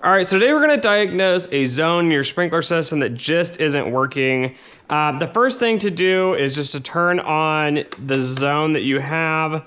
All right, so today we're gonna diagnose a zone in your sprinkler system that just isn't working. The first thing to do is just to turn on the zone that you have.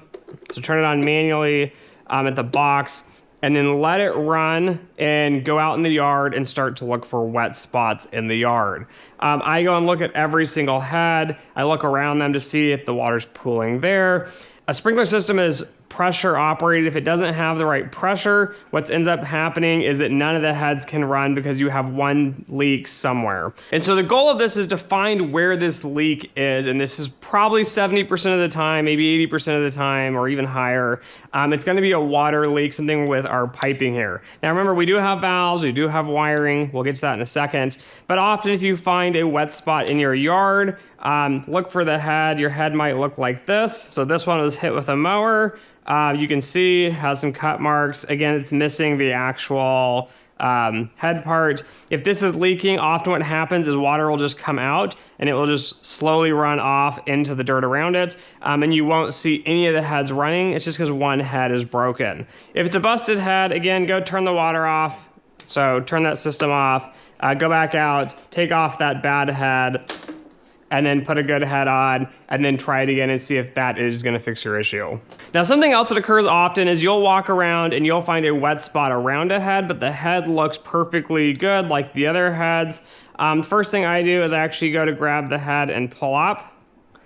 So turn it on manually at the box, and then let it run and go out in the yard and start to look for wet spots in the yard. I go and look at every single head. I look around them to see if the water's pooling there. A sprinkler system is pressure operated. If it doesn't have the right pressure, what ends up happening is that none of the heads can run because you have one leak somewhere. And so the goal of this is to find where this leak is, and this is probably 70% of the time, maybe 80% of the time, or even higher. It's gonna be a water leak, something with our piping here. Now remember, we do have valves, we do have wiring, we'll get to that in a second, but often if you find a wet spot in your yard, look for the head. Your head might look like this. So this one was hit with a mower. You can see it has some cut marks. Again, it's missing the actual head part. If this is leaking, often what happens is water will just come out and it will just slowly run off into the dirt around it. And you won't see any of the heads running. It's just because one head is broken. If it's a busted head, again, go turn the water off. So turn that system off, go back out, take off that bad head, and then put a good head on, and then try it again and see if that is gonna fix your issue. Now, something else that occurs often is you'll walk around and you'll find a wet spot around a head, but the head looks perfectly good like the other heads. First thing I do is I actually go to grab the head and pull up.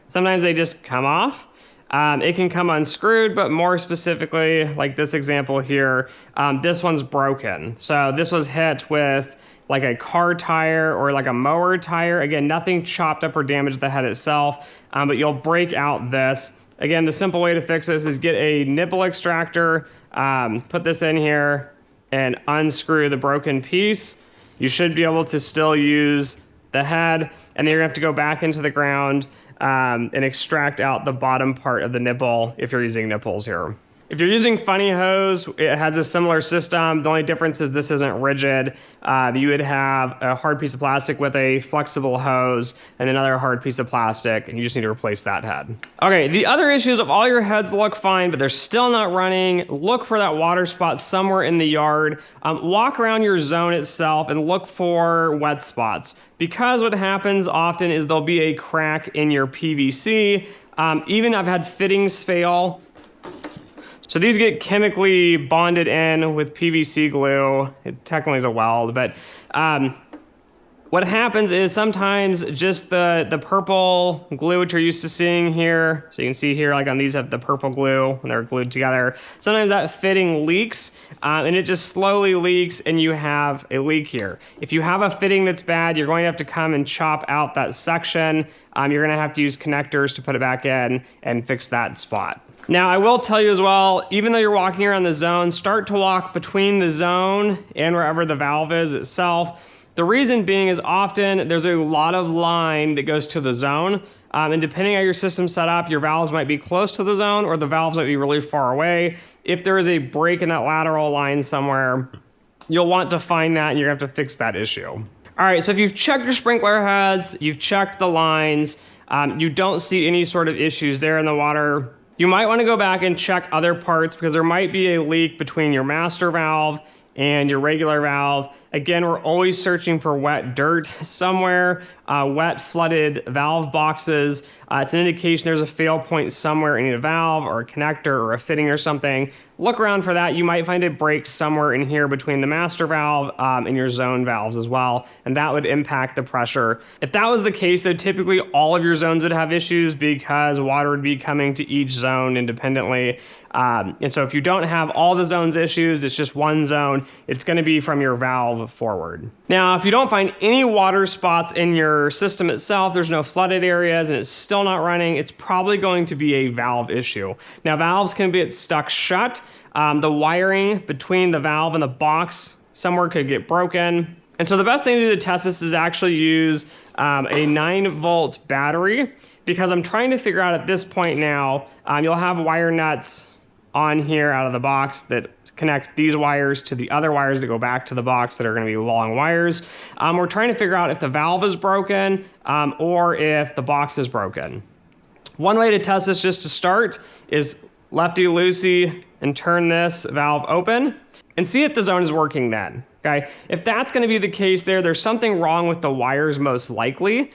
Sometimes they just come off. It can come unscrewed, but more specifically, like this example here, this one's broken. So this was hit with like a car tire or like a mower tire. Again, nothing chopped up or damaged the head itself, but you'll break out this. Again, the simple way to fix this is get a nipple extractor, put this in here and unscrew the broken piece. You should be able to still use the head, and then you're gonna have to go back into the ground and extract out the bottom part of the nipple if you're using nipples here. If you're using funny hose, it has a similar system. The only difference is this isn't rigid. You would have a hard piece of plastic with a flexible hose and another hard piece of plastic, and you just need to replace that head. Okay, the other issue is if all your heads look fine, but they're still not running, look for that water spot somewhere in the yard. Walk around your zone itself and look for wet spots. Because what happens often is there'll be a crack in your PVC. Even I've had fittings fail. So these get chemically bonded in with PVC glue. It technically is a weld, but what happens is sometimes just the purple glue, which you're used to seeing here, so you can see here, like on these have the purple glue when they're glued together. Sometimes that fitting leaks and it just slowly leaks and you have a leak here. If you have a fitting that's bad, you're going to have to come and chop out that section. You're gonna have to use connectors to put it back in and fix that spot. Now, I will tell you as well, even though you're walking around the zone, start to walk between the zone and wherever the valve is itself. The reason being is often there's a lot of line that goes to the zone, and depending on how your system's set up, your valves might be close to the zone or the valves might be really far away. If there is a break in that lateral line somewhere, you'll want to find that and you're gonna have to fix that issue. All right, so if you've checked your sprinkler heads, you've checked the lines, you don't see any sort of issues there in the water, you might want to go back and check other parts because there might be a leak between your master valve and your regular valve. Again, we're always searching for wet dirt somewhere, wet flooded valve boxes. It's an indication there's a fail point somewhere in a valve or a connector or a fitting or something. Look around for that. You might find a break somewhere in here between the master valve and your zone valves as well, and that would impact the pressure. If that was the case, though, typically all of your zones would have issues because water would be coming to each zone independently. And so if you don't have all the zones issues, it's just one zone, it's gonna be from your valve forward. Now, if you don't find any water spots in your system itself, there's no flooded areas and it's still not running, it's probably going to be a valve issue. Now, valves can get stuck shut. The wiring between the valve and the box somewhere could get broken. And so the best thing to do to test this is actually use a 9-volt battery, because I'm trying to figure out at this point now, you'll have wire nuts on here out of the box that connect these wires to the other wires that go back to the box that are gonna be long wires. We're trying to figure out if the valve is broken or if the box is broken. One way to test this just to start is lefty-loosey and turn this valve open and see if the zone is working then. okay? If that's gonna be the case there's something wrong with the wires most likely.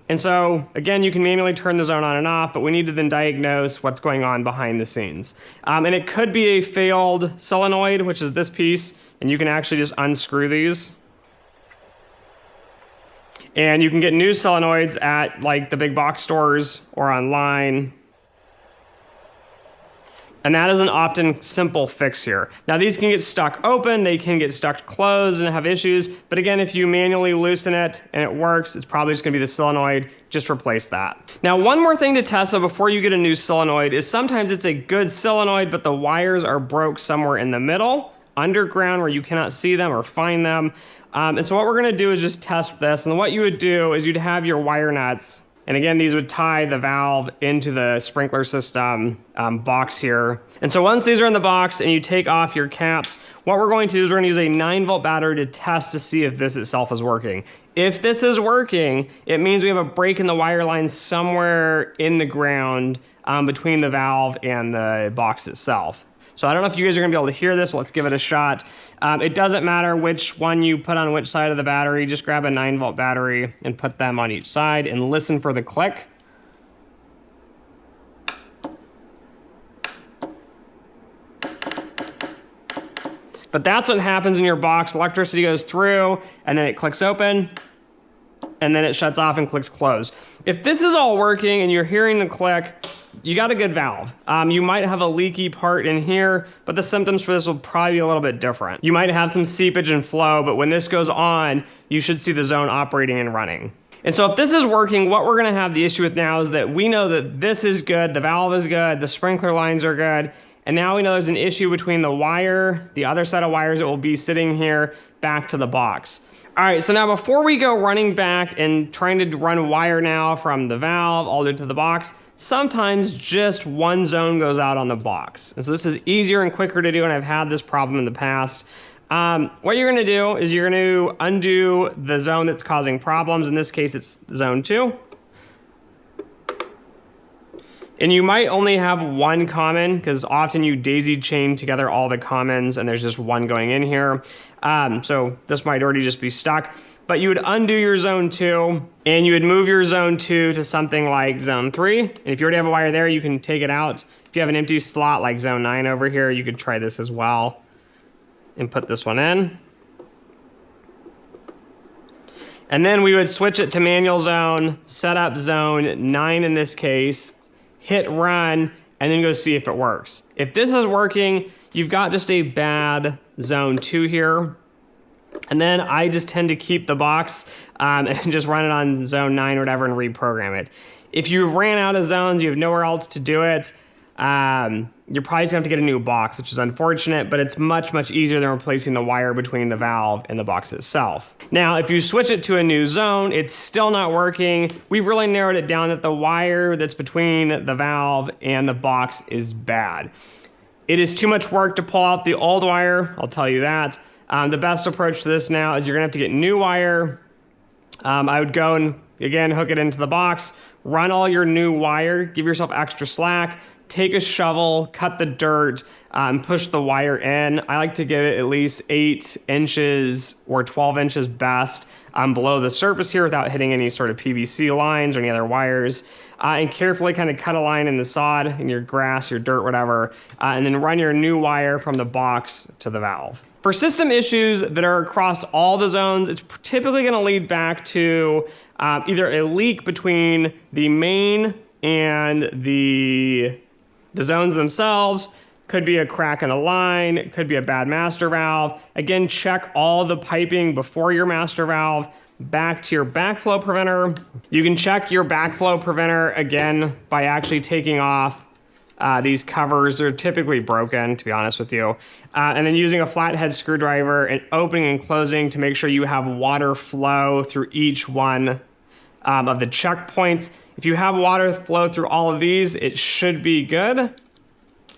And so, again, you can manually turn the zone on and off, but we need to then diagnose what's going on behind the scenes. And it could be a failed solenoid, which is this piece, and you can actually just unscrew these. And you can get new solenoids at like the big box stores or online. And that is an often simple fix here. Now these can get stuck open, they can get stuck closed and have issues, but again, if you manually loosen it and it works, it's probably just gonna be the solenoid, just replace that. Now one more thing to test though before you get a new solenoid is sometimes it's a good solenoid, but the wires are broke somewhere in the middle, underground where you cannot see them or find them. And so what we're gonna do is just test this, and what you would do is you'd have your wire nuts. And again, these would tie the valve into the sprinkler system box here. And so once these are in the box and you take off your caps, what we're going to do is we're gonna use a 9-volt battery to test to see if this itself is working. If this is working, it means we have a break in the wire line somewhere in the ground between the valve and the box itself. So I don't know if you guys are gonna be able to hear this, but let's give it a shot. It doesn't matter which one you put on which side of the battery, just grab a 9-volt battery and put them on each side and listen for the click. But that's what happens in your box. Electricity goes through and then it clicks open and then it shuts off and clicks close. If this is all working and you're hearing the click, you got a good valve. You might have a leaky part in here, but the symptoms for this will probably be a little bit different. You might have some seepage and flow, but when this goes on, you should see the zone operating and running. And so if this is working, what we're gonna have the issue with now is that we know that this is good, the valve is good, the sprinkler lines are good, and now we know there's an issue between the wire, the other set of wires that will be sitting here, back to the box. All right, so now before we go running back and trying to run wire now from the valve all the way to the box, sometimes just one zone goes out on the box. And so this is easier and quicker to do, and I've had this problem in the past. What you're gonna do is you're gonna undo the zone that's causing problems. In this case, it's zone 2. And you might only have one common, because often you daisy chain together all the commons and there's just one going in here. So this might already just be stuck. But you would undo your zone 2 and you would move your zone 2 to something like zone 3. And if you already have a wire there, you can take it out. If you have an empty slot like zone 9 over here, you could try this as well and put this one in. And then we would switch it to manual zone, set up zone 9 in this case, hit run, and then go see if it works. If this is working, you've got just a bad zone 2 here. And then I just tend to keep the box and just run it on zone 9 or whatever and reprogram it. If you've ran out of zones, you have nowhere else to do it, you're probably just gonna have to get a new box, which is unfortunate, but it's much, much easier than replacing the wire between the valve and the box itself. Now, if you switch it to a new zone, it's still not working. We've really narrowed it down that the wire that's between the valve and the box is bad. It is too much work to pull out the old wire, I'll tell you that. The best approach to this now is you're gonna have to get new wire. I would go and, again, hook it into the box, run all your new wire, give yourself extra slack, take a shovel, cut the dirt, and push the wire in. I like to get it at least 8 inches or 12 inches best below the surface here without hitting any sort of PVC lines or any other wires. And carefully kind of cut a line in the sod, in your grass, your dirt, whatever, and then run your new wire from the box to the valve. For system issues that are across all the zones, it's typically gonna lead back to either a leak between the main and the zones themselves, could be a crack in the line, it could be a bad master valve. Again, check all the piping before your master valve, back to your backflow preventer. You can check your backflow preventer again by actually taking off these covers. Are typically broken, to be honest with you. And then using a flathead screwdriver and opening and closing to make sure you have water flow through each one of the checkpoints. If you have water flow through all of these, it should be good. And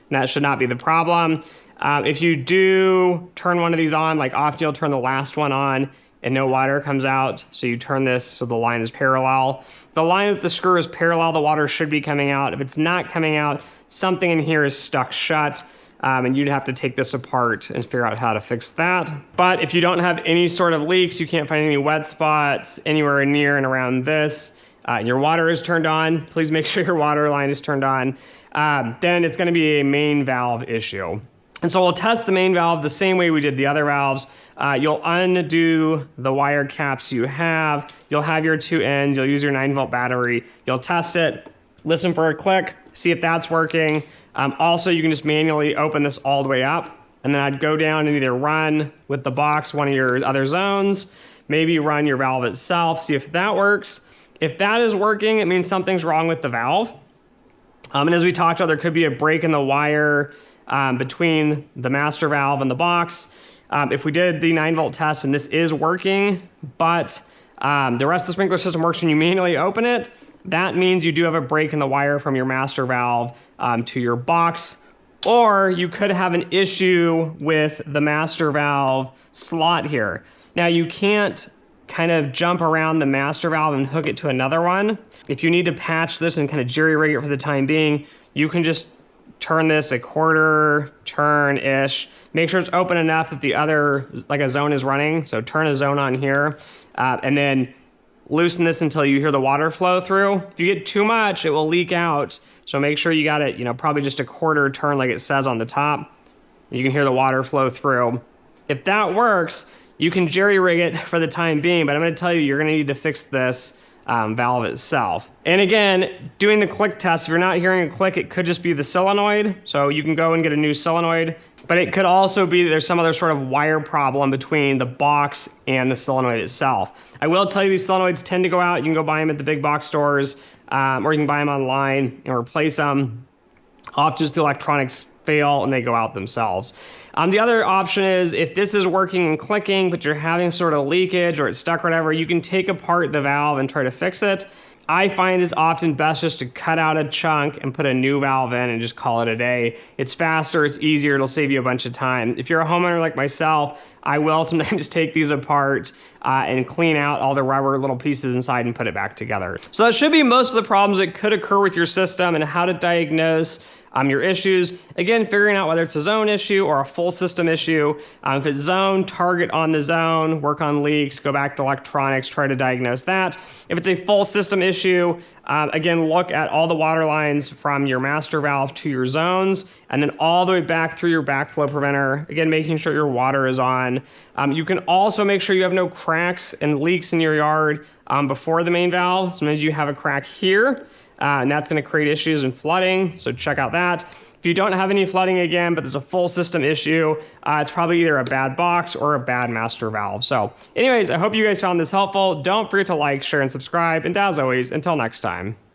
that should not be the problem. If you do turn one of these on, like often you'll turn the last one on and no water comes out, so you turn this so the line is parallel. The line with the screw is parallel, the water should be coming out. If it's not coming out, something in here is stuck shut. and you'd have to take this apart and figure out how to fix that. But if you don't have any sort of leaks, you can't find any wet spots anywhere near and around this, and your water is turned on, please make sure your water line is turned on, then it's gonna be a main valve issue. And so we'll test the main valve the same way we did the other valves. You'll undo the wire caps you have. You'll have your 2 ends. You'll use your 9-volt battery. You'll test it, listen for a click, see if that's working. Also, you can just manually open this all the way up. And then I'd go down and either run with the box one of your other zones, maybe run your valve itself, see if that works. If that is working, it means something's wrong with the valve. And as we talked about, there could be a break in the wire between the master valve and the box. If we did the 9-volt test and this is working, but the rest of the sprinkler system works when you manually open it, that means you do have a break in the wire from your master valve to your box, or you could have an issue with the master valve slot here. Now you can't kind of jump around the master valve and hook it to another one. If you need to patch this and kind of jerry-rig it for the time being, you can just turn this a quarter turn-ish. Make sure it's open enough that the other, like a zone is running. So turn a zone on here, and then loosen this until you hear the water flow through. If you get too much, it will leak out. So make sure you got it, probably just a quarter turn like it says on the top. You can hear the water flow through. If that works, you can jerry-rig it for the time being, but I'm gonna tell you, you're gonna need to fix this valve itself. And again, doing the click test, if you're not hearing a click, it could just be the solenoid. So you can go and get a new solenoid, but it could also be that there's some other sort of wire problem between the box and the solenoid itself. I will tell you, these solenoids tend to go out. You can go buy them at the big box stores, or you can buy them online and replace them. Often just the electronics fail and they go out themselves. The other option is if this is working and clicking, but you're having sort of leakage or it's stuck or whatever, you can take apart the valve and try to fix it. I find it's often best just to cut out a chunk and put a new valve in and just call it a day. It's faster, it's easier, it'll save you a bunch of time. If you're a homeowner like myself, I will sometimes take these apart and clean out all the rubber little pieces inside and put it back together. So that should be most of the problems that could occur with your system and how to diagnose your issues. Again, figuring out whether it's a zone issue or a full system issue. If it's zone, target on the zone, work on leaks, go back to electronics, try to diagnose that. If it's a full system issue, again, look at all the water lines from your master valve to your zones, and then all the way back through your backflow preventer. Again, making sure your water is on. You can also make sure you have no cracks and leaks in your yard before the main valve. Sometimes you have a crack here, and that's going to create issues in flooding, so check out that. If you don't have any flooding again, but there's a full system issue, it's probably either a bad box or a bad master valve. So anyways, I hope you guys found this helpful. Don't forget to like, share, and subscribe. And as always, until next time.